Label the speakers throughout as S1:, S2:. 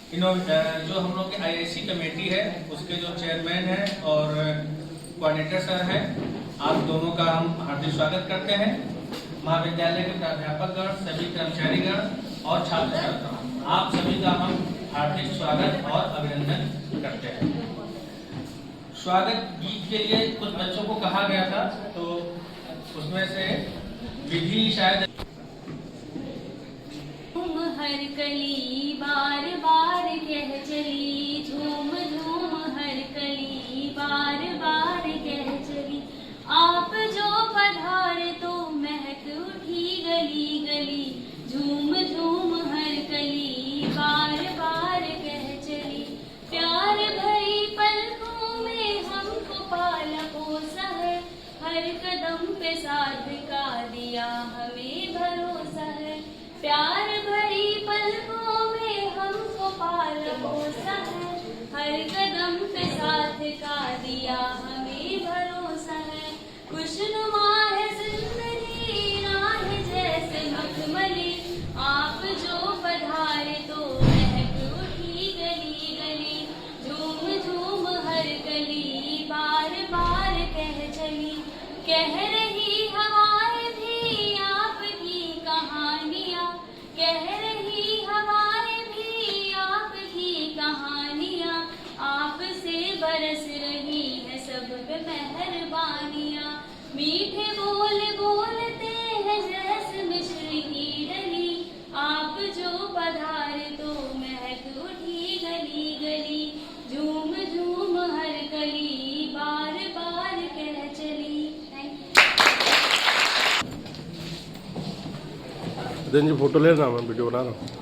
S1: जो हम लोग की आईआईसी कमेटी है उसके जो चेयरमैन हैं और कोऑर्डिनेटर सर हैं, आप दोनों का हम हार्दिक स्वागत करते हैं। महाविद्यालय के प्राध्यापकगण, सभी कर्मचारीगण और छात्र छात्राओं, आप सभी का हम हार्दिक स्वागत और अभिनंदन करते हैं। स्वागत गीत के लिए कुछ बच्चों को कहा गया था, तो उसमें से विधि शायद
S2: हर कली बार बार कह चली, झूम झूम हर कली बार बार कह चली। आप जो पधारे तो महक उठी गली गली, झूम झूम हर कली बार बार कह चली। प्यार भरी पलकों में हमको पाला पोसा है, हर कदम पे साथ का दिया हमें भरोसा है। प्यार भरी पलकों में हमको पाला पोसा है, हर कदम पे साथ का दिया हमें भरोसा है। खुशनुमा है जिंदगी राह जैसे मखमली, आप जो पधारे तो महक उठी गली गली, झूम झूम हर गली बार बार कह चली। कह रही हवाएं भी आपकी कहानियाँ, कह रही हवाएं भी आपकी कहानियाँ, आपसे बरस रही है सब पे मेहरबानियाँ। मीठे बोल बोलते हैं जैसे मिश्र की डली, आप जो पधारे तो महक उठी गली गली, झूम झूम हर गली बार बार कह चली।
S3: जी फोटो ले रहा हूँ, मैं वीडियो बना रहा हूँ।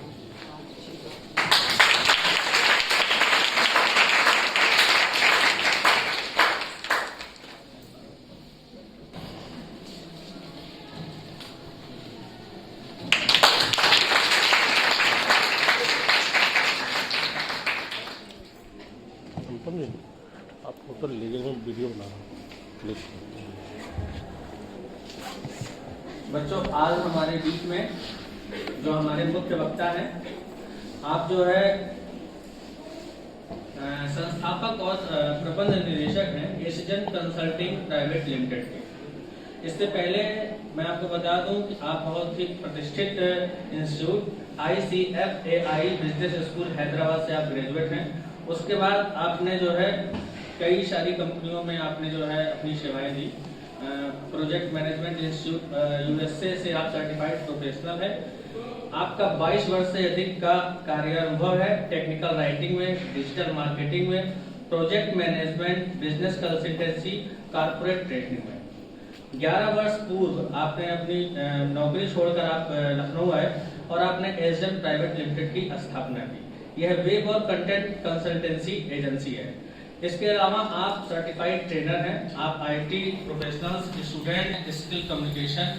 S3: आप फोटो लीजिए, मैं वीडियो बना रहा हूँ प्लीज।
S1: बच्चों, आज हमारे बीच में जो हमारे मुख्य वक्ता हैं, आप जो है संस्थापक और प्रबंध निदेशक हैं एशियन कंसल्टिंग प्राइवेट लिमिटेड के। इससे पहले मैं आपको बता दूं कि आप बहुत ही प्रतिष्ठित institute ICFAI business school Hyderabad से आप ग्रेजुएट हैं। उसके बाद आपने जो है कई सारी कंपनियों में आपने जो है अपनी सेवाएं दी। प्रोजेक्ट मैनेजमेंट इंस्टीट्यूट USA से आप सर्टिफाइड प्रोफेशनल है। आपका 22 वर्ष से अधिक का कार्यानुभव है टेक्निकल राइटिंग में, डिजिटल मार्केटिंग में, project management, business consultancy, corporate training में। 11 वर्ष पूर्व आपने अपनी नौकरी छोड़कर आप लखनऊ आए और आपने एशियन प्राइवेट लिमिटेड की स्थापना की। यह वेब और कंटेंट कंसल्टेंसी एजेंसी है। इसके अलावा आप सर्टिफाइड ट्रेनर हैं। आप IT professionals, student, skill communication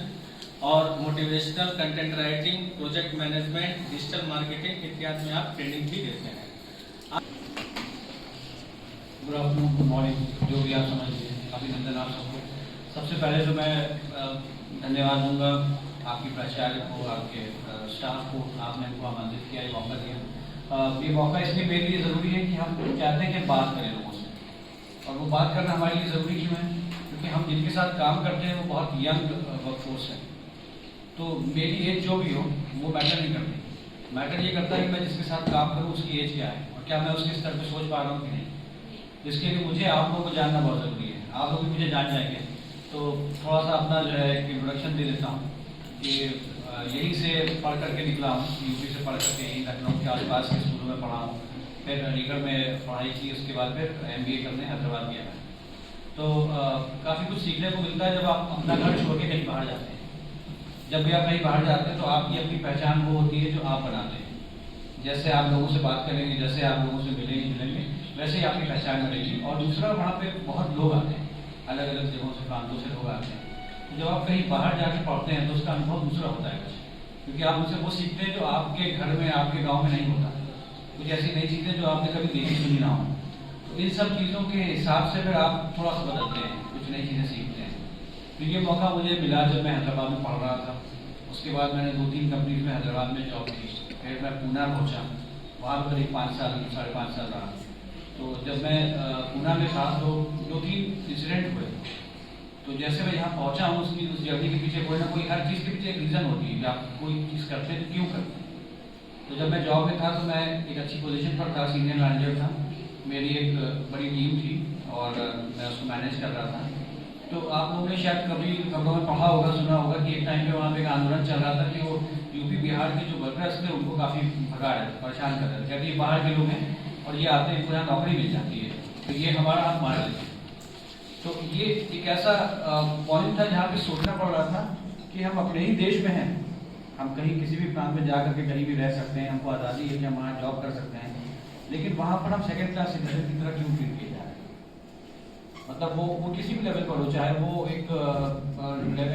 S1: और motivational content writing, project management, digital marketing इत्यादि में आप ट्रेनिंग भी देते हैं।
S4: गुड आफ्टरनून, गुड मॉर्निंग, जो भी आप समझिए, अभिनंदन आप सबको। सबसे पहले तो मैं धन्यवाद दूंगा आपकी प्राचार्य को, आपके स्टाफ को, आपने हमको आमंत्रित किया, ये मौका दिया। ये मौका इसलिए मेरे लिए ज़रूरी है कि हम चाहते हैं कि बात करें लोगों से, और वो बात करना हमारे लिए ज़रूरी क्यों है? क्योंकि हम जिनके साथ काम करते हैं वो बहुत यंग वर्कफोर्स है। तो मेरी एज जो भी हो वो मैटर नहीं करती। मैटर ये करता है कि मैं जिसके साथ काम करूँ उसकी एज क्या है और क्या मैं उसके स्तर पर सोच पा रहा हूँ कि नहीं। इसके लिए मुझे आप लोगों को जानना बहुत ज़रूरी है। आप लोग भी मुझे जान जाएंगे। तो थोड़ा सा अपना जो है एक इंट्रोडक्शन दे देता हूँ कि यहीं से पढ़ करके निकला हूँ, UP से पढ़ करके यहीं लखनऊ के आसपास के स्कूलों में पढ़ा हूँ। फिर अलीगढ़ में पढ़ाई की, उसके बाद फिर MBA करने हैदराबाद गया मैं। तो काफ़ी कुछ सीखने को मिलता है जब आप अपना घर छोड़ के कहीं बाहर जाते हैं। जब भी आप कहीं बाहर जाते हैं तो आपकी अपनी पहचान वो होती है जो आप बनाते हैं। जैसे आप लोगों से बात करेंगे, जैसे आप लोगों से मिलेंगे, वैसे ही आपकी पहचान बनेगी। और दूसरा, वहाँ पे बहुत लोग आते हैं, अलग अलग जगहों से, प्रांतों से लोग आते हैं। जब आप कहीं बाहर जाके पढ़ते हैं तो उसका अनुभव दूसरा होता है, क्योंकि आप उनसे वो सीखते हैं जो आपके घर में, आपके गांव में नहीं होता। कुछ ऐसी नई चीज़ें जो आपने कभी देखी सुनी ना हो। तो इन सब चीज़ों के हिसाब से फिर आप थोड़ा सा बदलते हैं, कुछ नई चीज़ें सीखते हैं। तो ये मौका मुझे मिला जब मैं हैदराबाद में पढ़ रहा था। उसके बाद मैंने 2-3 कंपनीज में हैदराबाद में जॉब की। फिर मैं पूना पहुँचा, वहाँ पर करीब 5 साल 5.5 साल रहा। तो जब मैं पूना में था तो 2-3 इंसिडेंट हुए। तो जैसे मैं यहाँ पहुँचा हूँ उस जर्नी के पीछे कोई ना कोई हर चीज़ के पीछे एक रीज़न होती है कि आप कोई चीज़ करते हैं तो क्यों करते हैं। तो जब मैं जॉब में था तो मैं एक अच्छी पोजीशन पर था, सीनियर मैनेजर था, मेरी एक बड़ी टीम थी और मैं उसको मैनेज कर रहा था। तो आप लोगों ने शायद कभी खबरों में पढ़ा होगा, सुना होगा कि एक टाइम पे वहाँ पे एक आंदोलन चल रहा था कि वो यूपी बिहार के जो वर्कर्स थे उनको काफ़ी भगा रहे थे, परेशान कर रहे थे, कहते ये बाहर के लोग हैं और ये आते हैं, इनको यहाँ नौकरी मिल जाती है तो ये हमारा हाथ मार देते हैं। तो ये एक ऐसा पॉइंट था जहाँ पे सोचना पड़ रहा था कि हम अपने ही देश में हैं, हम कहीं किसी भी प्रांत में जा करके कहीं भी रह सकते हैं, हमको आज़ादी है कि हम वहाँ जॉब कर सकते हैं, लेकिन वहाँ पर हम सेकेंड क्लास सिटीजन की तरह क्यों ट्रीट किए जा रहे हैं। मतलब वो किसी भी लेवल पर हो, चाहे वो एक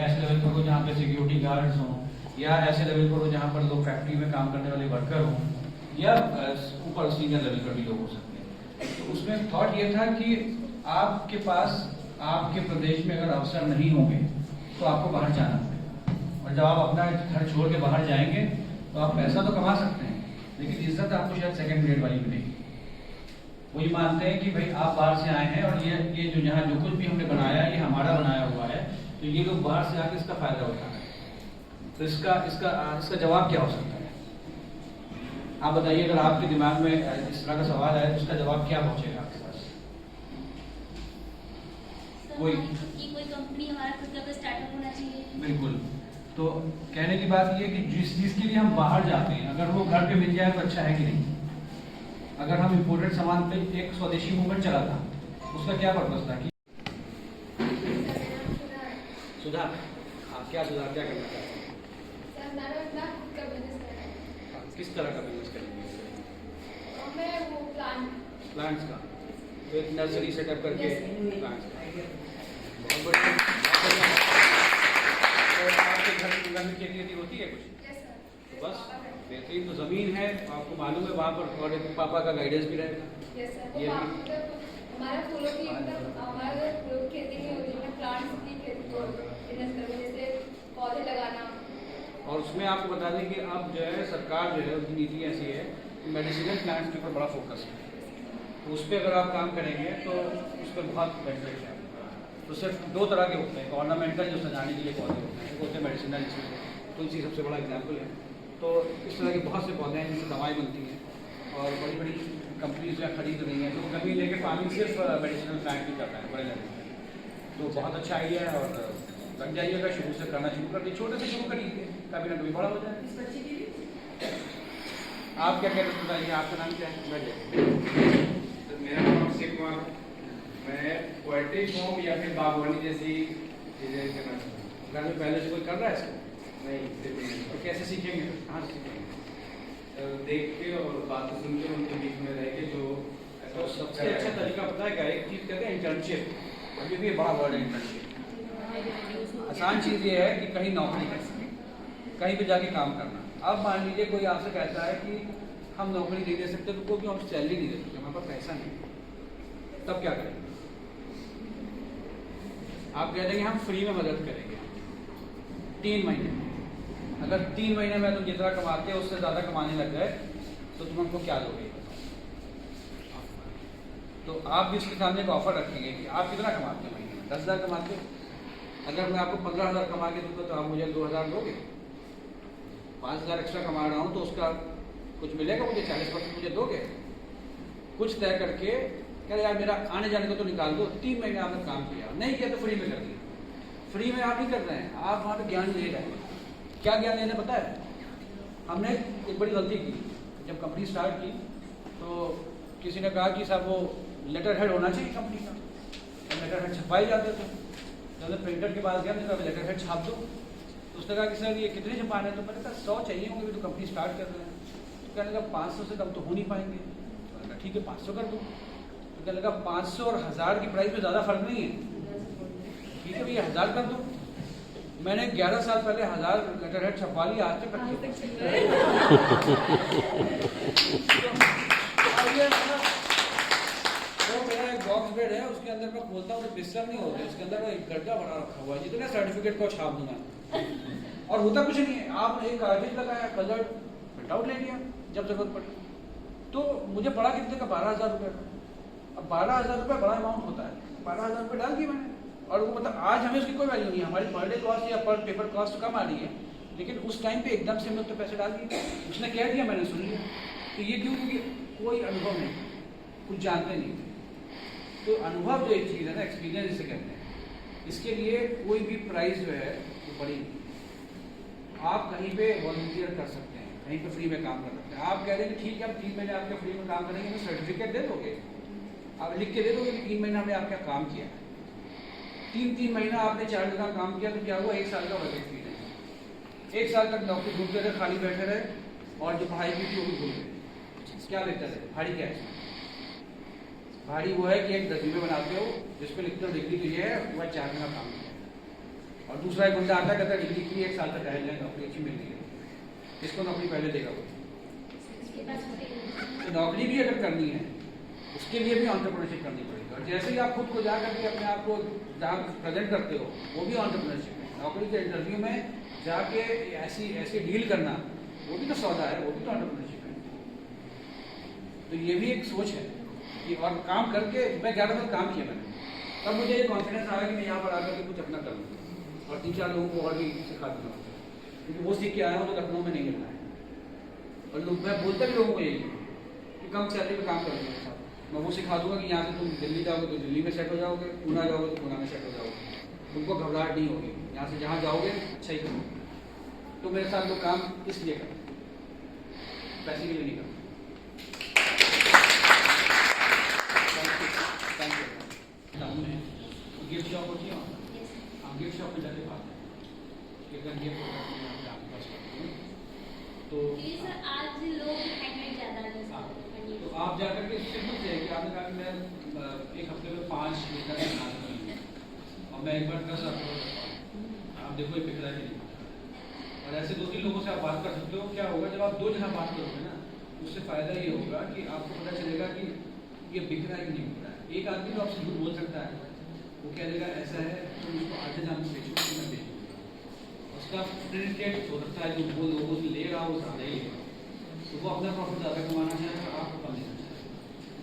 S4: ऐसे लेवल पर हो जहाँ पे सिक्योरिटी गार्ड्स हों, या ऐसे लेवल पर हो जहाँ पर लोग फैक्ट्री में काम करने वाले वर्कर हों, या ऊपर सीनियर लेवल पर भी लोग हो सकते हैं। तो उसमें थॉट ये था कि आपके पास आपके प्रदेश में अगर अवसर नहीं होंगे तो आपको बाहर जाना पड़ेगा, और जब आप अपना घर छोड़ के बाहर जाएंगे तो आप पैसा तो कमा सकते हैं लेकिन इज्जत आपको शायद सेकंड ग्रेड वाली मिलेगी। वो ये मानते हैं कि भाई आप बाहर से आए हैं और ये जो यहाँ जो कुछ भी हमने बनाया ये हमारा बनाया हुआ है, तो ये लोग बाहर से आके इसका फायदा उठा रहे हैं। तो इसका जवाब क्या हो सकता है? आप बताइए, अगर आपके दिमाग में इस तरह का सवाल है तो उसका जवाब क्या पहुंचेगा आपके पास? कोई
S2: कंपनी हमारा खुद का स्टार्टअप होना चाहिए।
S4: बिल्कुल। तो कहने की बात ये कि जिस चीज़ के लिए हम बाहर जाते हैं अगर वो घर पे मिल जाए तो अच्छा है कि नहीं। अगर हम इम्पोर्टेड सामान पे एक स्वदेशी मूवमेंट चला था, उसका क्या पर्पज था कि सुधार, क्या सुधार क्या करना चाहते हैं? किस तरह का बिजनेस करेंगे? प्लांट्स का, तो एक नर्सरी सेटअप करके प्लांट्स का। बहुत बढ़िया। आपके घर में खेती होती है कुछ? तो बस बेहतरीन। तो ज़मीन है, आपको मालूम है वहाँ पर, और पापा का गाइडेंस भी रहेगा। ये
S5: हमारा फूलों की हमारा खेती नहीं होती है, प्लांट्स की खेती को बिजनेस करते हैं, जैसे पौधे लगाना।
S4: और उसमें आपको बता दें कि अब जो है सरकार जो है उसकी नीति ऐसी है कि मेडिसिनल प्लांट्स के ऊपर बड़ा फोकस है। तो उस पर अगर आप काम करेंगे तो उस पर बहुत बेनिफिट है। तो सिर्फ 2 तरह के होते हैं, ऑर्नामेंटल जो सजाने के लिए पौधे होते हैं, एक होते हैं मेडिसिनल, जिसमें तुलसी सबसे बड़ा एग्जाम्पल है। तो इस तरह के बहुत से पौधे हैं जिनसे दवाई बनती हैं और बड़ी बड़ी कंपनीज जो खरीद रही हैं, तो कभी लेके फार्मिंग सिर्फ मेडिसिनल प्लांट भी कर रहे हैं बड़े लेवल पर। तो बहुत अच्छा आइडिया है और लग जाइएगा, शुरू से करना शुरू कर दिए, छोटे से शुरू करिए, कभी ना कभी बड़ा हो जाए। आप क्या कहते हैं बताइए, आपका नाम क्या है?
S6: मेरा नाम अभिषेक कुमार, मैं पोएट्री फॉर्म या फिर बागवानी जैसी चीज़ें करना चाहता हूँ।
S4: घर में पहले से कोई कर रहा है इसको?
S6: नहीं,
S4: तो कैसे सीखेंगे, कहाँ से सीखेंगे?
S6: देख के और बातें सुन के उनके बीच में रह के जो
S4: तो सबसे अच्छा तरीका पता है क्या? एक चीज़ कहते हैं इंटर्नशिप, अभी भी ये बड़ा वर्ड है इंटर्नशिप। आसान चीज़ ये है कि कहीं नौकरी कर सकें, कहीं पे जाके काम करना। अब मान लीजिए कोई आपसे कहता है कि हम नौकरी नहीं दे सकते, तो क्योंकि हम सैलरी नहीं दे सकते, हमारे पास पैसा नहीं, तब क्या करेंगे? आप कह देंगे हम फ्री में मदद करेंगे 3 महीने। अगर 3 महीने में तुम जितना कमाते हो उससे ज़्यादा कमाने लग गए तो तुम हमको क्या दोगे? तो आप भी उसके सामने एक ऑफर रखेंगे कि आप कितना कमाते हो महीने में? 10,000 कमाते हो, अगर मैं आपको 15,000 कमा के दूँगा तो आप मुझे 2,000 दोगे। 5,000 एक्स्ट्रा कमा रहा हूँ तो उसका कुछ मिलेगा मुझे, 40% मुझे दोगे। कुछ तय करके कह यार मेरा आने जाने को तो निकाल दो, 3 महीने आपने काम किया, नहीं किया तो फ्री में कर दिया। फ्री में आप नहीं कर रहे हैं, आप वहाँ पे ज्ञान ले रहे हैं। क्या ज्ञान लेने पता है? हमने एक बड़ी गलती की, जब कंपनी स्टार्ट की तो किसी ने कहा कि साहब वो लेटर हेड होना चाहिए कंपनी का, तो लेटर हेड छपवाए जाते थे। तो हमने प्रिंटर के पास गया, मैंने कहा लेटर हेड छाप दो। तो उसने कहा कि सर ये कितने छपाने हैं? तो मैंने कहा 100 चाहिए होंगे, तो कंपनी स्टार्ट कर रहे हैं। तो कहने लगा 500 से कम तो हो नहीं पाएंगे। तो मैंने कहा ठीक है 500 कर दो। तो कहने लगा 500 और 1000 की प्राइस में ज़्यादा फर्क नहीं है, ठीक है भैया 1000 कर दो। मैंने 11 साल पहले 1000 लेटर हेड छपवा लिया, आज तक तो मेरा एक बॉक्स बेड है, उसके अंदर मैं खोलता हूँ तो बिस्तर नहीं होते, उसके अंदर एक गड्ढा बना रखा हुआ है, जितने सर्टिफिकेट को छाप दूंगा और होता कुछ नहीं है। आप एक कागज लगाया, कलर प्रिंट आउट ले लिया जब जरूरत पड़ी।
S7: तो मुझे पड़ा कितने का, 12,000 रुपये का। अब 12,000 रुपये बड़ा अमाउंट होता है, 12,000 रुपये डाल दिए मैंने। और वो मतलब आज हमें उसकी कोई वैल्यू नहीं है, हमारी पर डे कॉस्ट या पर पेपर कॉस्ट कम आ रही है, लेकिन उस टाइम पे एकदम से हमने तो पैसे डाल दिए। उसने कह दिया, मैंने सुन लिया। तो ये क्यों? क्योंकि कोई अनुभव नहीं, कुछ जानते नहीं थे। तो अनुभव जो एक चीज़ है ना, एक्सपीरियंस जिसे कहते हैं, इसके लिए कोई भी प्राइस जो है वो बड़ी नहीं। आप कहीं पे वॉलंटियर कर सकते हैं, कहीं पे फ्री में काम कर सकते हैं। आप कह रहे हैं कि ठीक है, अब 3 महीने आपके फ्री में काम करेंगे, तो सर्टिफिकेट दे दोगे, आप लिख के दे दोगे कि 3 महीना हमने आपका काम किया है। 3 महीना आपने 4 जगह काम किया, तो क्या हुआ? 1 साल का वर्क एक्सपीरियंस। 1 साल तक नौकरी ढूंढते रहे, खाली बैठे रहे, और जो पढ़ाई की थी वो भी भूल गए। क्या लिखते थे? भाड़ी क्या है? भाड़ी वो है कि एक रेज्यूमे बनाते हो जिसपे लिखते हो डिग्री तो ये है, वह 4 महीना काम किया, और दूसरा एक बंदा आता कहता है डिग्री की 1 साल तक रह जाए, नौकरी अच्छी मिल रही है, इसको नौकरी पहले देगा वो। तो नौकरी भी अगर करनी है, उसके लिए भी एंटरप्रेन्योरशिप करनी पड़ेगी। और जैसे ही आप खुद को जा करके अपने आप को जहाँ प्रेजेंट करते हो, वो भी एंटरप्रेन्योरशिप है। नौकरी के इंटरव्यू में जाके ऐसी डील करना, वो भी तो सौदा है, वो भी तो एंटरप्रेन्योरशिप है। तो ये भी एक सोच है कि, और काम करके मैं 11 साल काम किया मैंने, तब मुझे ये कॉन्फिडेंस आया कि मैं यहाँ पर आकर के कुछ अपना करूँ और 3-4 लोगों को और भी सिखा दूँगा, क्योंकि वो सीख के आया हूँ तो लखनऊ में नहीं मिलना है। और लोग, मैं बोलता भी लोगों को यही कि कम सैलरी पे काम करेंगे मेरे साथ, मैं वो सिखा दूंगा कि यहाँ से तुम दिल्ली जाओगे तो दिल्ली में सेट हो जाओगे, पूना जाओगे तो पूना में सेट हो जाओगे, तुमको घबराहट नहीं होगी, यहाँ से जहाँ जाओगे अच्छा ही करोगे। तो मेरे साथ लोग काम इसलिए करें, पैसे के लिए नहीं करते। गिफ्ट शॉप होती है, हम गिफ्ट शॉप में जाके पाते हैं कि अगर ये प्रोडक्ट मैं आपके पास करती हूँ तो
S2: आज लोग हैंडमेड ज़्यादा यूज़ करते हैं।
S7: तो आप जाकर के इससे पूछ जाए कि आपने कहा कि मैं 1 हफ्ते में 5 लीटर बना दूँगी और मैं एक बार 10 आपको आप देखो ये बिक रहा है कि नहीं। और ऐसे 2-3 लोगों से आप बात कर सकते हो। क्या होगा जब आप 2 जगह बात करोगे ना, उससे फ़ायदा ये होगा कि आपको पता चलेगा कि ये बिक रहा है कि नहीं बिक रहा है। एक आदमी तो आपसे झूठ बोल सकता है, वो कह देगा ऐसा है तो उसको आधे दाम में बेचो, मैं बेचूँ, उसका प्रिंटेड हो सकता है जो वो लोगों से ले रहा हो ज़्यादा ही लेगा, तो वो अपना प्रॉफिट ज़्यादा कमाना चाहे और आपको कम देना चाहे।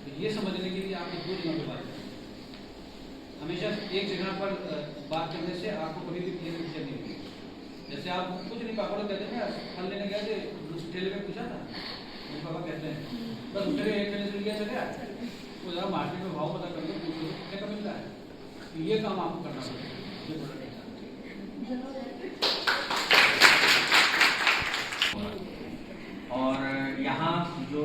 S7: तो ये समझने के लिए आपको 2 जगह पर बात करें। हमेशा एक जगह पर बात करने से आपको कभी भी क्लियर पिक्चर नहीं मिलेगी। जैसे आप कुछ नहीं, पापा लोग कहते हैं ना, फल लेने गए थे, उस ठेले में पूछा था, मेरे पापा कहते हैं बस दूसरे एक ठेले से लिया चले आए, वो ज़रा मार्केट में भाव पता कर लो, पूछ लो क्या मिल रहा है। तो ये काम आपको करना पड़ेगा।
S1: और यहाँ जो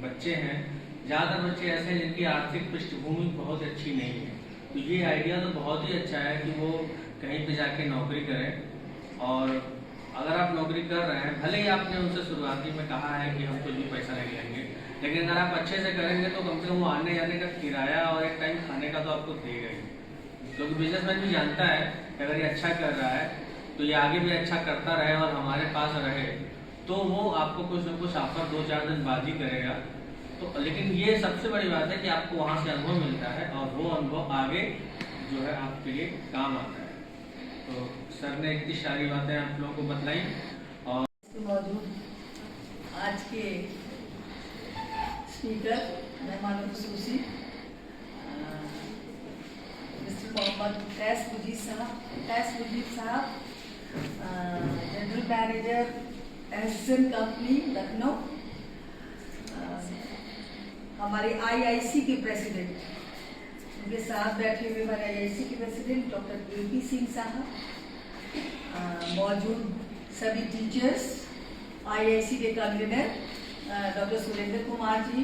S1: बच्चे हैं, ज़्यादातर बच्चे ऐसे हैं जिनकी आर्थिक पृष्ठभूमि बहुत अच्छी नहीं है, तो ये आइडिया तो बहुत ही अच्छा है कि वो कहीं पे जाके नौकरी करें। और अगर आप नौकरी कर रहे हैं, भले ही आपने उनसे शुरुआती में कहा है कि हम कुछ भी पैसा नहीं लेंगे, लेकिन अगर आप अच्छे से करेंगे तो कम से कम वो आने जाने का किराया और एक टाइम खाने का तो आपको देगा ही। क्योंकि बिजनेसमैन भी जानता है कि अगर ये अच्छा कर रहा है तो ये आगे भी अच्छा करता रहे और हमारे पास रहे, तो वो आपको कुछ न कुछ ऑफर 2-4 दिन बाद ही करेगा। तो लेकिन ये सबसे बड़ी बात है कि आपको वहाँ से अनुभव मिलता है और वो अनुभव आगे जो है आपके लिए काम आता है। तो सर ने इतनी सारी बातें आप लोगों को बतलाई। और
S8: मौजूद आज के स्पीकर मेहमानों खुसूसी मिस्टर मोहम्मद कैस मुजीब साहब, general manager Ehsan company Lucknow, हमारे IIC के प्रेसिडेंट, उनके साथ बैठे हुए हमारे IIC के प्रेसिडेंट डॉक्टर AP सिंह साहब, मौजूद सभी टीचर्स, IIC के convener doctor Surendra Kumar ji,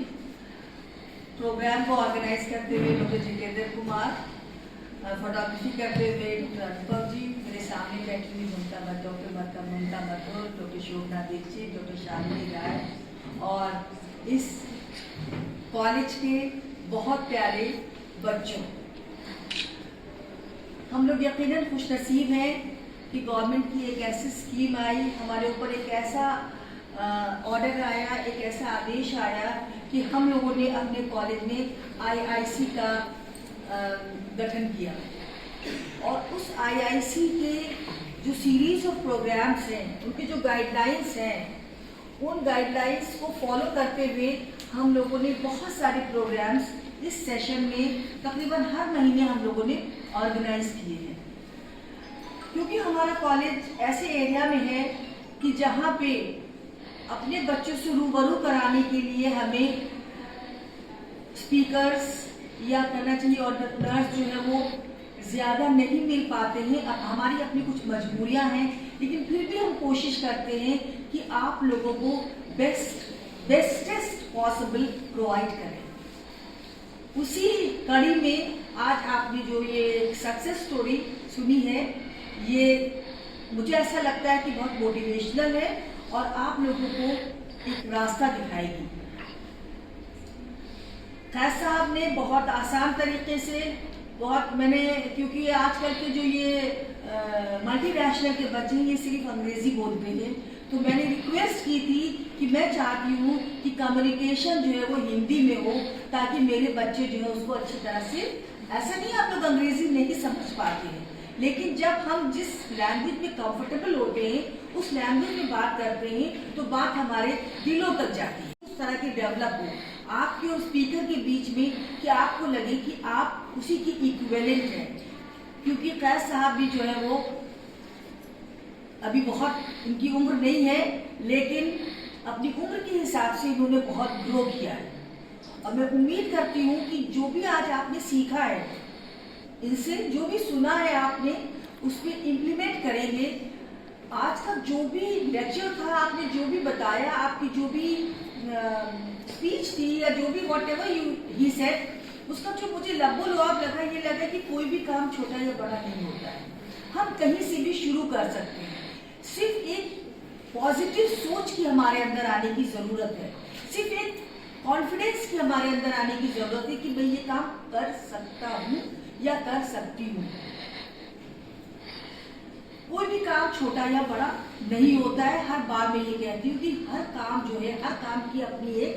S8: programme को ऑर्गेनाइज करते हुए डॉक्टर जितेंद्र कुमार, फोटोग्राफी करते हुए डॉक्टर अनुपम जी, मेरे सामने बैठी हुई डॉक्टर ममता मथुर, डॉक्टर शोभना दीक्षित, डॉक्टर शालिनी राय, और इस कॉलेज के बहुत प्यारे बच्चों। हम लोग यकीनन खुशनसीब हैं कि गवर्नमेंट की एक ऐसी स्कीम आई, हमारे ऊपर एक ऐसा ऑर्डर आया, एक ऐसा आदेश आया कि हम लोगों ने अपने कॉलेज में IIC का गठन किया। और उस IIC के जो सीरीज ऑफ प्रोग्राम्स हैं, उनके जो गाइडलाइंस हैं, उन गाइडलाइंस को फॉलो करते हुए हम लोगों ने बहुत सारे प्रोग्राम्स इस सेशन में तकरीबन हर महीने हम लोगों ने ऑर्गेनाइज किए हैं, क्योंकि हमारा कॉलेज ऐसे एरिया में है कि जहाँ पे अपने बच्चों से रूबरू कराने के लिए हमें स्पीकर्स या कहना चाहिए ऑडिटर्स जो है वो ज़्यादा नहीं मिल पाते हैं। अब हमारी अपनी कुछ मजबूरियां हैं, लेकिन फिर भी हम कोशिश करते हैं कि आप लोगों को बेस्टेस्ट पॉसिबल प्रोवाइड करें। उसी कड़ी में आज आपने जो ये सक्सेस स्टोरी सुनी है, ये मुझे ऐसा लगता है कि बहुत मोटिवेशनल है और आप लोगों को एक रास्ता दिखाएगी। खैर साहब ने बहुत आसान तरीके से मैंने, क्योंकि आजकल के जो ये मल्टीनेशनल के बच्चे हैं ये सिर्फ अंग्रेजी बोलते हैं, तो मैंने रिक्वेस्ट की थी कि मैं चाहती हूँ कि कम्युनिकेशन जो है वो हिंदी में हो, ताकि मेरे बच्चे जो है उसको अच्छी तरह से, ऐसा नहीं आप लोग अंग्रेजी नहीं समझ पाते हैं, लेकिन जब हम जिस लैंग्वेज में कंफर्टेबल होते हैं उस लैंग्वेज में बात करते हैं तो बात हमारे दिलों तक जाती है। उस तरह की डेवलप हो आपके और स्पीकर के बीच में कि आपको लगे कि आप उसी की इक्विवेलेंट हैं, क्योंकि कैद साहब भी जो है वो अभी बहुत, उनकी उम्र नहीं है, लेकिन अपनी उम्र के हिसाब से इन्होंने बहुत ग्रो किया है। और मैं उम्मीद करती हूँ कि जो भी आज आपने सीखा है, इनसे जो भी सुना है आपने, उस पर इम्प्लीमेंट करेंगे। आज का जो भी लेक्चर था, आपने जो भी बताया, आपकी जो भी स्पीच थी या जो भी वॉट एवर ही सेड, उसका जो मुझे लबोलुआब लगा, ये लगा कि कोई भी काम छोटा या बड़ा नहीं होता है, हम कहीं से भी शुरू कर सकते हैं। सिर्फ एक पॉजिटिव सोच की हमारे अंदर आने की जरूरत है, सिर्फ एक कॉन्फिडेंस की हमारे अंदर आने की जरूरत है कि भाई ये काम कर सकता हूँ या कर सकती हूँ। कोई भी काम छोटा या बड़ा नहीं होता है। हर बार मैं ये कहती हूँ कि हर काम जो है, हर काम की अपनी एक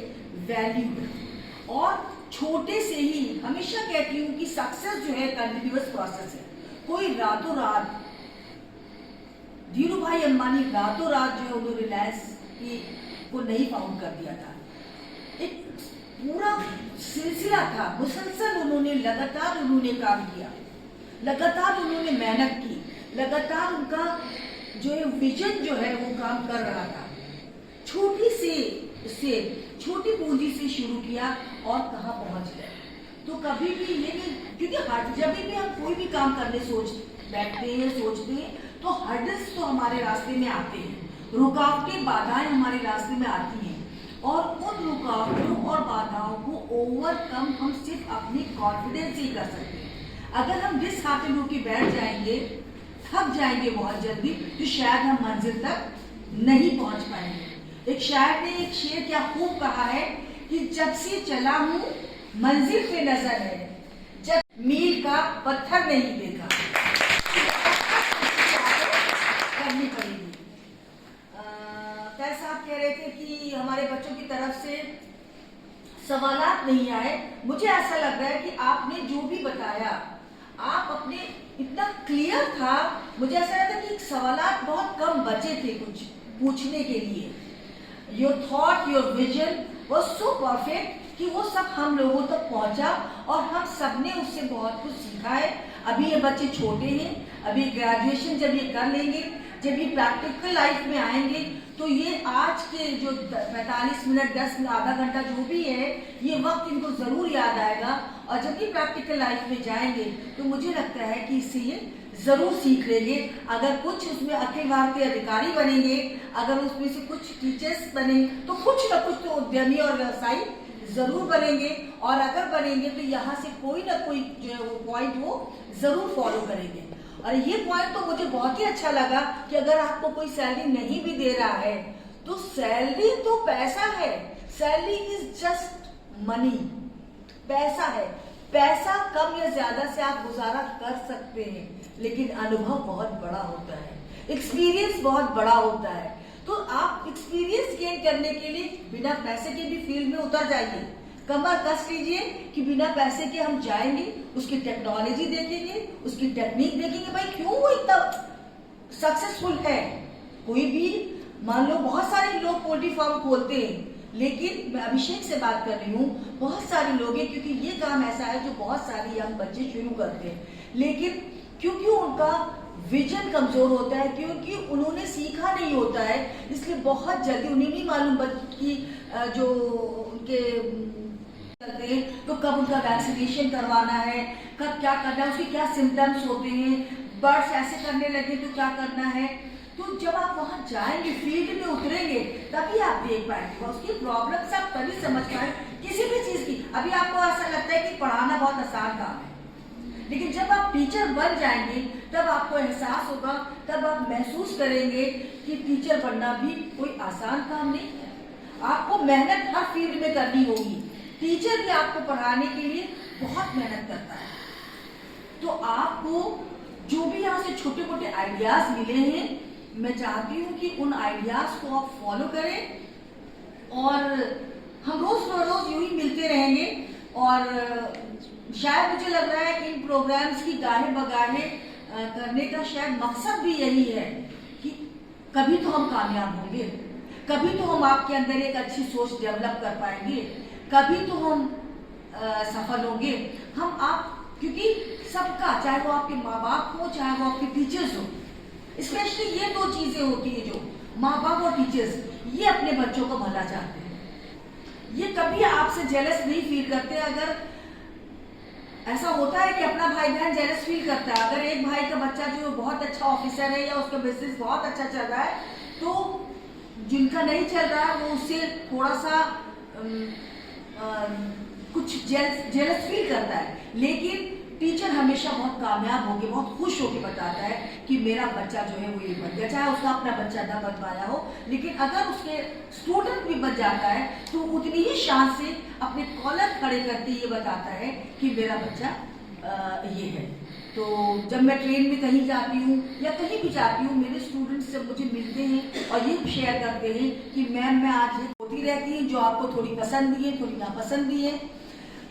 S8: वैल्यू है, और छोटे से ही हमेशा कहती हूँ कि सक्सेस जो है कंटिन्यूअस प्रोसेस है। कोई रातों रात, धीरू भाई अंबानी रातों रात जो है उन्होंने रिलायंस को नहीं फाउंड कर दिया था, एक पूरा सिलसिला था, मुसलसल उन्होंने लगातार उन्होंने काम किया, लगातार उन्होंने मेहनत की, लगातार उनका जो है विजन जो है वो काम कर रहा था। छोटी से छोटी पूंजी से शुरू किया और कहाँ पहुंच गए। तो कभी भी ये नहीं, क्योंकि जब भी हम कोई भी काम करने बैठते हैं, सोचते हैं, तो हर्डल्स तो हमारे रास्ते में आते हैं, रुकावटें, बाधाएं हमारे रास्ते में आती हैं, और उन रुकावटों और बाधाओं को ओवरकम हम सिर्फ अपनी कॉन्फिडेंस से ही कर सकते हैं। अगर हम डिसहार्टेंड होकर बैठ जाएंगे, थक जाएंगे बहुत जल्दी, तो शायद हम मंजिल तक नहीं पहुंच पाएंगे। एक शायर ने एक शेर क्या खूब कहा है कि जब से चला हूं मंजिल पे नजर है, जब मील का पत्थर नहीं देखा। करनी पड़ेगी। कैसा आप कह रहे थे कि हमारे बच्चों की तरफ से सवालात नहीं आए। मुझे ऐसा लग रहा है कि आपने जो भी बताया, आप अपने इतना क्लियर था, मुझे ऐसा लगा कि सवालात बहुत कम बचे थे कुछ पूछने के लिए। Your thought, your vision was so perfect कि वो सब हम लोगों तक पहुंचा और हम सब ने उससे बहुत कुछ सीखा है। अभी ये बच्चे छोटे हैं, अभी ग्रेजुएशन जब ये कर लेंगे, जब ये प्रैक्टिकल लाइफ में आएंगे, तो ये आज के जो 45 मिनट 10 मिनट आधा घंटा जो भी है, ये वक्त इनको जरूर याद आएगा, और जब ये प्रैक्टिकल लाइफ में जाएंगे तो मुझे लगता है कि इससे ये जरूर सीख लेंगे। अगर कुछ उसमें अखिल भारतीय अधिकारी बनेंगे, अगर उसमें से कुछ टीचर्स बने, तो कुछ न कुछ तो उद्यमी और व्यवसायी जरूर बनेंगे, और अगर बनेंगे तो यहाँ से कोई ना कोई जो है वो पॉइंट वो जरूर फॉलो करेंगे। और ये पॉइंट तो मुझे बहुत ही अच्छा लगा कि अगर आपको कोई सैलरी नहीं भी दे रहा है, तो सैलरी तो पैसा है, सैलरी इज जस्ट मनी, पैसा है। पैसा कम या ज्यादा से आप गुजारा कर सकते हैं, लेकिन अनुभव बहुत बड़ा होता है, एक्सपीरियंस बहुत बड़ा होता है। तो आप एक्सपीरियंस गेन करने के लिए बिना पैसे के भी फील्ड में उतर जाइए, कमर कस लीजिए कि बिना पैसे के हम जाएंगे, उसकी टेक्नोलॉजी देखेंगे, उसकी टेक्निक देखेंगे, भाई क्यों वो इतना सक्सेसफुल है। कोई भी मान लो बहुत सारे लोग पोल्ट्री फार्म खोलते हैं, लेकिन मैं अभिषेक से बात कर रही हूँ, बहुत सारे लोग हैं, क्योंकि ये काम ऐसा है जो बहुत सारे यंग बच्चे शुरू करते हैं, लेकिन क्योंकि उनका विजन कमजोर होता है, क्योंकि उन्होंने सीखा नहीं होता है, इसलिए बहुत जल्दी उन्हें नहीं मालूम कि जो उनके करते हैं तो कब उनका वैक्सीनेशन करवाना है, कब क्या करना है, उसके क्या सिम्टम्स होते हैं, बर्ड्स ऐसे करने लगे तो क्या करना है। तो जब आप वहां जाएंगे, फील्ड में उतरेंगे, तभी आप देख पाएंगे उसकी प्रॉब्लम्स, आप तभी समझ पाए किसी भी चीज की। अभी आपको ऐसा लगता है कि पढ़ाना बहुत आसान काम है, लेकिन जब आप टीचर बन जाएंगे तब आपको एहसास होगा, तब आप महसूस करेंगे कि टीचर बनना भी कोई आसान काम नहीं है। आपको मेहनत हर फील्ड में करनी होगी। टीचर भी आपको पढ़ाने के लिए बहुत मेहनत करता है। तो आपको जो भी यहाँ से छोटे मोटे आइडियाज मिले हैं, मैं चाहती हूँ कि उन आइडियाज को आप फॉलो करें और हम रोज यूं ही मिलते रहेंगे। और शायद मुझे लग रहा है कि इन प्रोग्राम्स की गाहे बगाहे करने का शायद मकसद भी यही है कि कभी तो हम कामयाब होंगे, कभी तो हम आपके अंदर एक अच्छी सोच डेवलप कर पाएंगे, कभी तो हम सफल होंगे। हम आप, क्योंकि सबका, चाहे वो आपके माँ बाप हो, चाहे वो आपके टीचर्स हो, स्पेशली ये दो चीजें होती है जो माँ बाप और टीचर्स, ये अपने बच्चों को भला चाहते हैं। ये कभी आपसे जेलस नहीं फील करते। अगर ऐसा होता है कि अपना भाई बहन जेलस फील करता है, अगर एक भाई का बच्चा जो बहुत अच्छा ऑफिसर है या उसका बिजनेस बहुत अच्छा चल रहा है, तो जिनका नहीं चल रहा है वो उससे थोड़ा सा कुछ जेलस फील करता है। लेकिन टीचर हमेशा बहुत कामयाब होके, बहुत खुश होके बताता है कि मेरा बच्चा जो है वो ये बन गया, चाहे उसका अपना बच्चा ना बन पाया हो, लेकिन अगर उसके स्टूडेंट भी बन जाता है तो उतनी ही शान से अपने कॉलर खड़े करते ये बताता है कि मेरा बच्चा ये है। तो जब मैं ट्रेन में कहीं जाती हूँ या कहीं भी जाती हूँ, मेरे स्टूडेंट्स जब मुझे मिलते हैं और ये शेयर करते हैं कि मैम मैं आज होती रहती हूँ, जो आपको थोड़ी पसंद भी है, थोड़ी नापसंद भी है,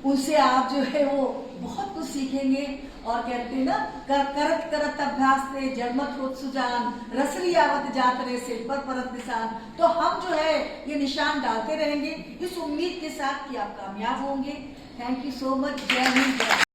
S8: उनसे आप जो है वो बहुत कुछ सीखेंगे। और कहते हैं ना, करत करत अभ्यास से जन्मत होत सुजान, रसरी आवत जात रे सिर पर परत निशान। तो हम जो है ये निशान डालते रहेंगे इस उम्मीद के साथ कि आप कामयाब होंगे। Thank you so much. जय हिंद।